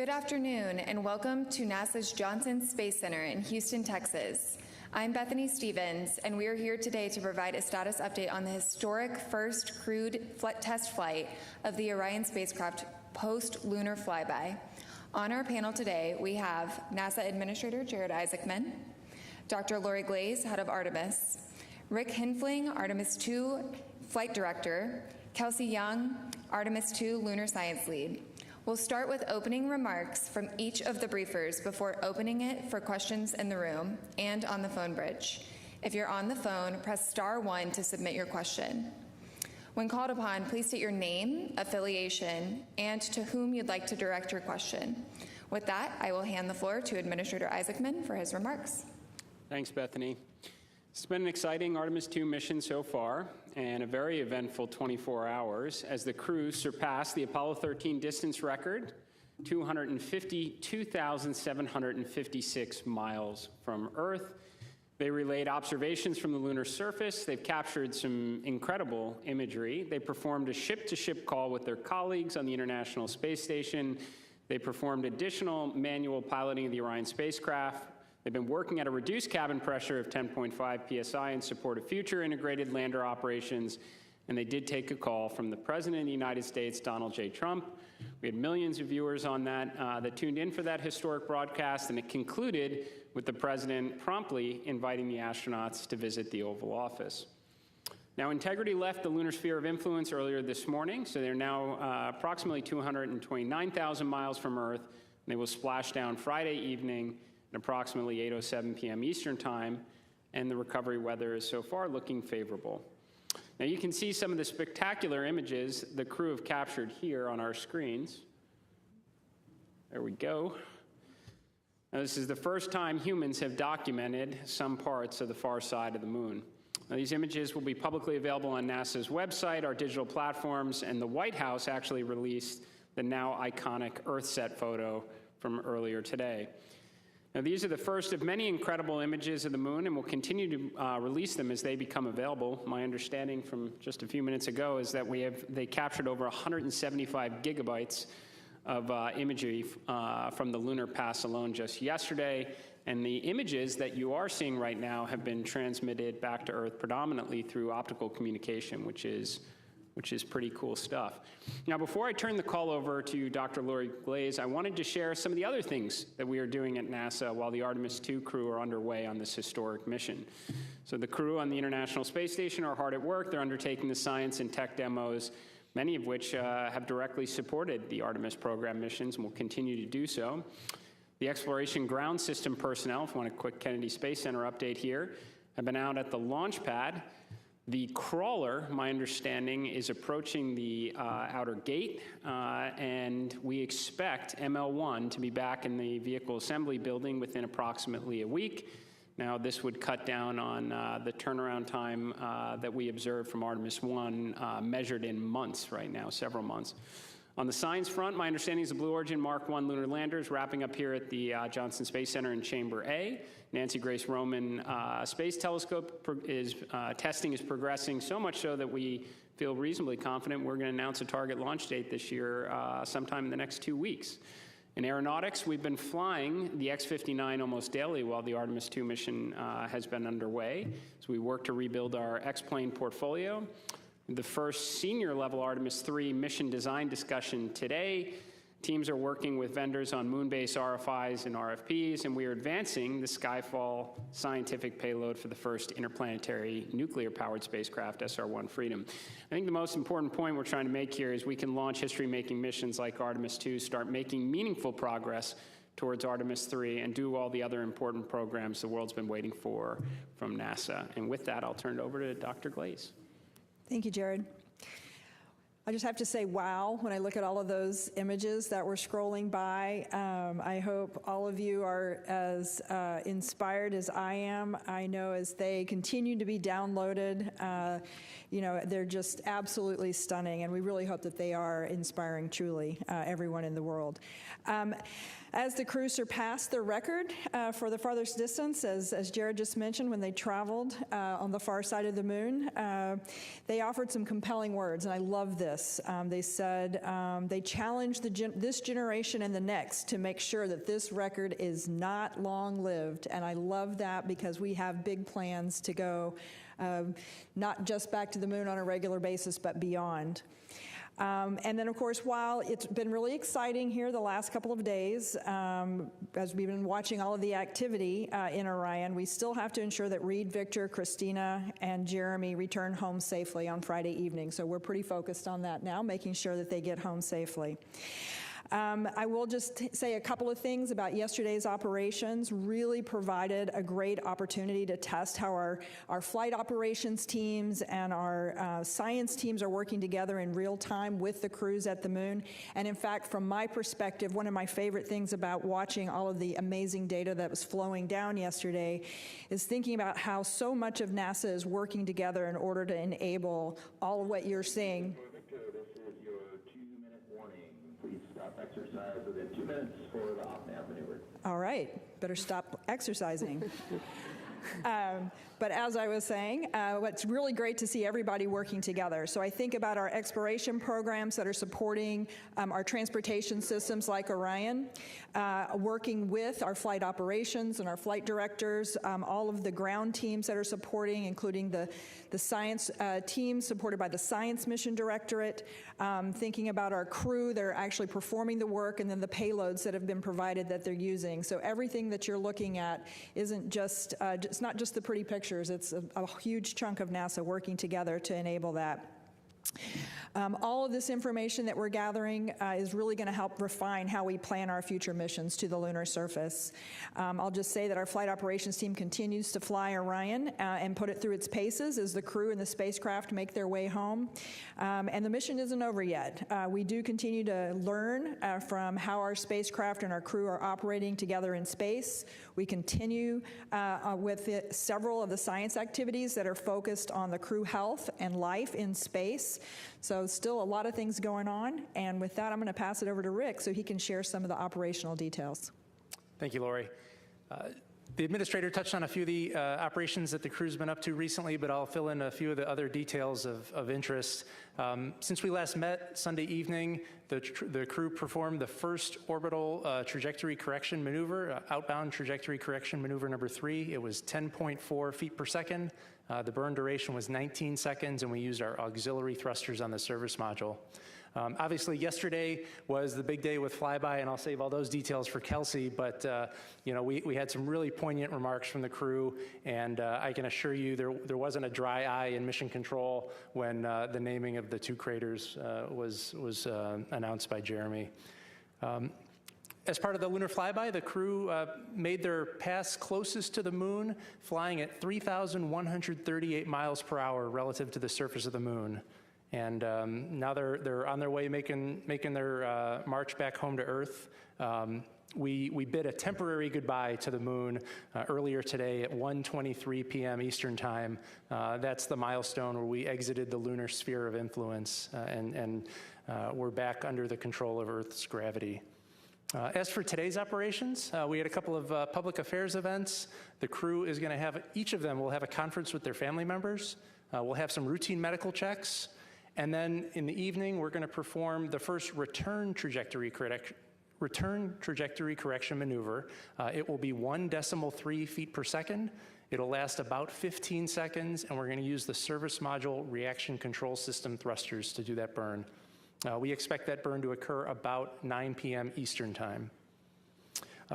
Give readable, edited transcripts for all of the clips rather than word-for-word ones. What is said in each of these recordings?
Good afternoon, and welcome to NASA's Johnson Space Center in Houston, Texas. I'm Bethany Stevens, and we are here today to provide a status update on the historic first crewed test flight of the Orion spacecraft post-lunar flyby. On our panel today, we have NASA Administrator Jared Isaacman, Dr. Lori Glaze, head of Artemis, Rick Hinfling, Artemis II Flight Director, Kelsey Young, Artemis II Lunar Science Lead. We'll start with opening remarks from each of the briefers before opening it for questions in the room and on the phone bridge. If you're on the phone, press *1 to submit your question. When called upon, please state your name, affiliation, and to whom you'd like to direct your question. With that, I will hand the floor to Administrator Isaacman for his remarks. Thanks, Bethany. It's been an exciting Artemis II mission so far, and a very eventful 24 hours as the crew surpassed the Apollo 13 distance record, 252,756 miles from Earth. They relayed observations from the lunar surface. They've captured some incredible imagery. They performed a ship-to-ship call with their colleagues on the International Space Station. They performed additional manual piloting of the Orion spacecraft. They've been working at a reduced cabin pressure of 10.5 psi in support of future integrated lander operations, and they did take a call from the President of the United States, Donald J. Trump. We had millions of viewers on that tuned in for that historic broadcast, and it concluded with the President promptly inviting the astronauts to visit the Oval Office. Now, Integrity left the lunar sphere of influence earlier this morning, so they're now approximately 229,000 miles from Earth, and they will splash down Friday evening at approximately 8:07 p.m. Eastern Time, and the recovery weather is so far looking favorable. Now you can see some of the spectacular images the crew have captured here on our screens. There we go. Now this is the first time humans have documented some parts of the far side of the moon. Now, these images will be publicly available on NASA's website, our digital platforms, and the White House actually released the now iconic EarthSat photo from earlier today. Now, these are the first of many incredible images of the moon, and we'll continue to release them as they become available. My understanding from just a few minutes ago is that they captured over 175 gigabytes of imagery from the lunar pass alone just yesterday, and the images that you are seeing right now have been transmitted back to Earth predominantly through optical communication, which is pretty cool stuff. Now, before I turn the call over to Dr. Lori Glaze, I wanted to share some of the other things that we are doing at NASA while the Artemis II crew are underway on this historic mission. So the crew on the International Space Station are hard at work. They're undertaking the science and tech demos, many of which have directly supported the Artemis program missions and will continue to do so. The Exploration Ground System personnel, if you want a quick Kennedy Space Center update here, have been out at the launch pad. The crawler, my understanding, is approaching the outer gate, and we expect ML1 to be back in the vehicle assembly building within approximately a week. Now, this would cut down on the turnaround time that we observed from Artemis I, measured in months right now, several months. On the science front, my understanding is the Blue Origin Mark I lunar lander is wrapping up here at the Johnson Space Center in Chamber A. Nancy Grace Roman Space Telescope testing is progressing, so much so that we feel reasonably confident we're going to announce a target launch date this year sometime in the next 2 weeks. In aeronautics, we've been flying the X-59 almost daily while the Artemis II mission has been underway. So we work to rebuild our X-plane portfolio. The first senior level Artemis III mission design discussion today. Teams are working with vendors on moon-based RFIs and RFPs, and we are advancing the Skyfall scientific payload for the first interplanetary nuclear-powered spacecraft, SR-1 Freedom. I think the most important point we're trying to make here is we can launch history-making missions like Artemis II, start making meaningful progress towards Artemis III, and do all the other important programs the world's been waiting for from NASA. And with that, I'll turn it over to Dr. Glaze. Thank you, Jared. I just have to say, wow, when I look at all of those images that were scrolling by. I hope all of you are as inspired as I am. I know as they continue to be downloaded, they're just absolutely stunning, and we really hope that they are inspiring truly everyone in the world. As the crew surpassed their record for the farthest distance, as Jared just mentioned, when they traveled on the far side of the moon, they offered some compelling words, and I love this. this. They said they challenged this generation and the next to make sure that this record is not long-lived, and I love that because we have big plans to go not just back to the moon on a regular basis, but beyond. And then, of course, while it's been really exciting here the last couple of days, as we've been watching all of the activity in Orion, we still have to ensure that Reed, Victor, Christina, and Jeremy return home safely on Friday evening. So we're pretty focused on that now, making sure that they get home safely. I will just say a couple of things about yesterday's operations. Really provided a great opportunity to test how our flight operations teams and our science teams are working together in real time with the crews at the moon. And in fact, from my perspective, one of my favorite things about watching all of the amazing data that was flowing down yesterday is thinking about how so much of NASA is working together in order to enable all of what you're seeing. Exercise within 2 minutes for the off-ramp maneuver. All right, better stop exercising. But as I was saying, what's really great to see everybody working together. So I think about our exploration programs that are supporting our transportation systems like Orion, working with our flight operations and our flight directors, all of the ground teams that are supporting, including the science team supported by the Science Mission Directorate, thinking about our crew that are actually performing the work, and then the payloads that have been provided that they're using. So everything that you're looking at isn't just, it's not just the pretty pictures, it's a huge chunk of NASA working together to enable that. All of this information that we're gathering is really going to help refine how we plan our future missions to the lunar surface. I'll just say that our flight operations team continues to fly Orion and put it through its paces as the crew and the spacecraft make their way home. And the mission isn't over yet. We do continue to learn from how our spacecraft and our crew are operating together in space. We continue with several of the science activities that are focused on the crew health and life in space. So still a lot of things going on, and with that I'm going to pass it over to Rick so he can share some of the operational details. Thank you, Lori. The administrator touched on a few of the operations that the crew's been up to recently, but I'll fill in a few of the other details of interest. Since we last met Sunday evening, the crew performed the first orbital trajectory correction maneuver, outbound trajectory correction maneuver number 3. It was 10.4 feet per second. The burn duration was 19 seconds, and we used our auxiliary thrusters on the service module. Obviously, yesterday was the big day with Flyby, and I'll save all those details for Kelsey, but you know, we had some really poignant remarks from the crew, and I can assure you there wasn't a dry eye in mission control when the naming of the 2 craters was announced by Jeremy. As part of the lunar flyby, the crew made their pass closest to the moon, flying at 3,138 miles per hour relative to the surface of the moon. And now they're on their way making their march back home to Earth. We bid a temporary goodbye to the moon earlier today at 1:23 p.m. Eastern Time. That's the milestone where we exited the lunar sphere of influence and we're back under the control of Earth's gravity. As for today's operations, we had a couple of public affairs events. The crew is going to have, each of them will have a conference with their family members. We'll have some routine medical checks. And then in the evening, we're going to perform the first return trajectory correction maneuver. It will be 1.3 feet per second. It'll last about 15 seconds, and we're going to use the service module reaction control system thrusters to do that burn. We expect that burn to occur about 9 p.m. Eastern Time.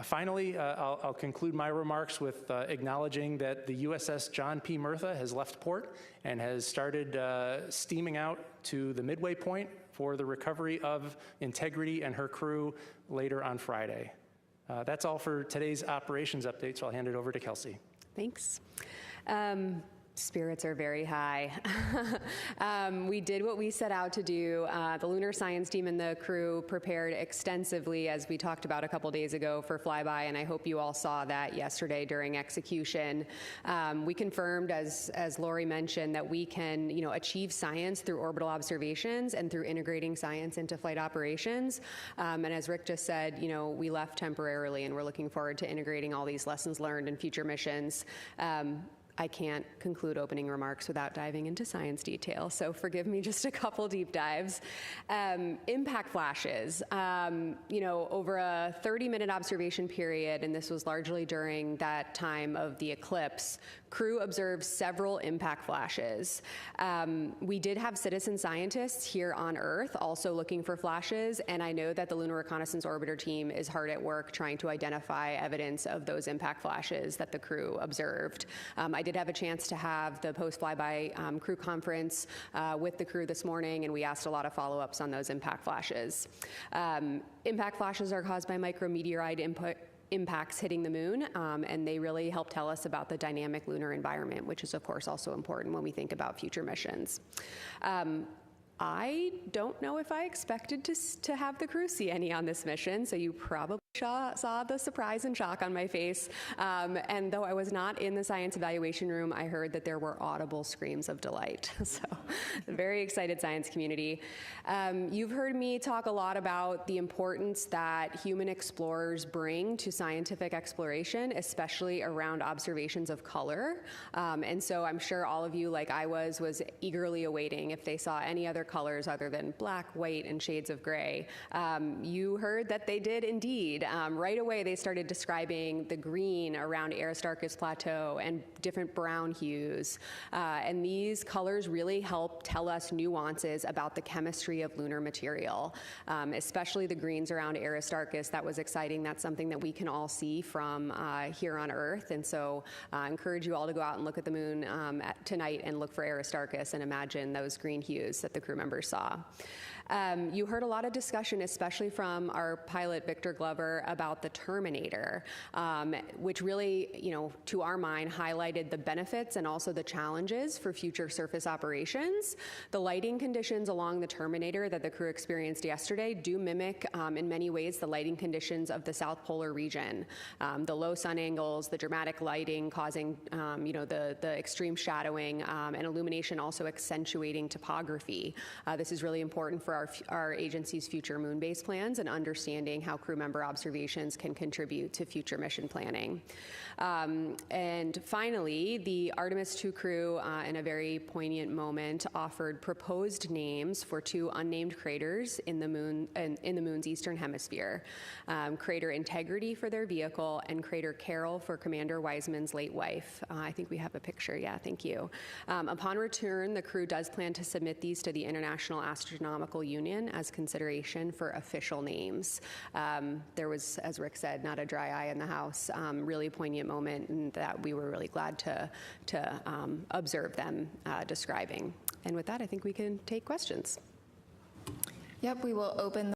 Finally, I'll conclude my remarks with acknowledging that the USS John P. Murtha has left port and has started steaming out to the midway point for the recovery of Integrity and her crew later on Friday. That's all for today's operations update, so I'll hand it over to Kelsey. Thanks. Spirits are very high. We did what we set out to do. The lunar science team and the crew prepared extensively, as we talked about a couple days ago, for Flyby, and I hope you all saw that yesterday during execution. We confirmed, as Lori mentioned, that we can, achieve science through orbital observations and through integrating science into flight operations. And as Rick just said, we left temporarily, and we're looking forward to integrating all these lessons learned in future missions. I can't conclude opening remarks without diving into science detail, so forgive me just a couple deep dives. Impact flashes, over a 30-minute observation period, and this was largely during that time of the eclipse, crew observed several impact flashes. We did have citizen scientists here on Earth also looking for flashes, and I know that the Lunar Reconnaissance Orbiter team is hard at work trying to identify evidence of those impact flashes that the crew observed. I did have a chance to have the post-flyby crew conference with the crew this morning, and we asked a lot of follow-ups on those impact flashes. Impact flashes are caused by micrometeorite impacts hitting the moon, and they really help tell us about the dynamic lunar environment, which is, of course, also important when we think about future missions. I don't know if I expected to have the crew see any on this mission, so you probably saw the surprise and shock on my face. And though I was not in the science evaluation room, I heard that there were audible screams of delight. So, very excited science community. You've heard me talk a lot about the importance that human explorers bring to scientific exploration, especially around observations of color. And so I'm sure all of you, like I was eagerly awaiting if they saw any other colors other than black, white, and shades of gray. You heard that they did indeed. Right away, they started describing the green around Aristarchus Plateau and different brown hues. And these colors really help tell us nuances about the chemistry of lunar material, especially the greens around Aristarchus. That was exciting. That's something that we can all see from here on Earth. And so I encourage you all to go out and look at the moon tonight and look for Aristarchus and imagine those green hues that the crew members saw. You heard a lot of discussion, especially from our pilot, Victor Glover, about the Terminator, which really, to our mind, highlighted the benefits and also the challenges for future surface operations. The lighting conditions along the Terminator that the crew experienced yesterday do mimic, in many ways, the lighting conditions of the South Polar region. The low sun angles, the dramatic lighting causing, the extreme shadowing, and illumination also accentuating topography. This is really important for our agency's future moon-based plans and understanding how crew member observations can contribute to future mission planning. And finally, the Artemis II crew, in a very poignant moment, offered proposed names for two unnamed craters in the moon's eastern hemisphere: Crater Integrity for their vehicle and Crater Carroll for Commander Wiseman's late wife. I think we have a picture. Yeah, thank you. Upon return, the crew does plan to submit these to the International Astronomical Union as consideration for official names. There was, as Rick said, not a dry eye in the house. Really poignant moment, and that we were really glad to observe them describing. And with that, I think we can take questions. Yep, we will open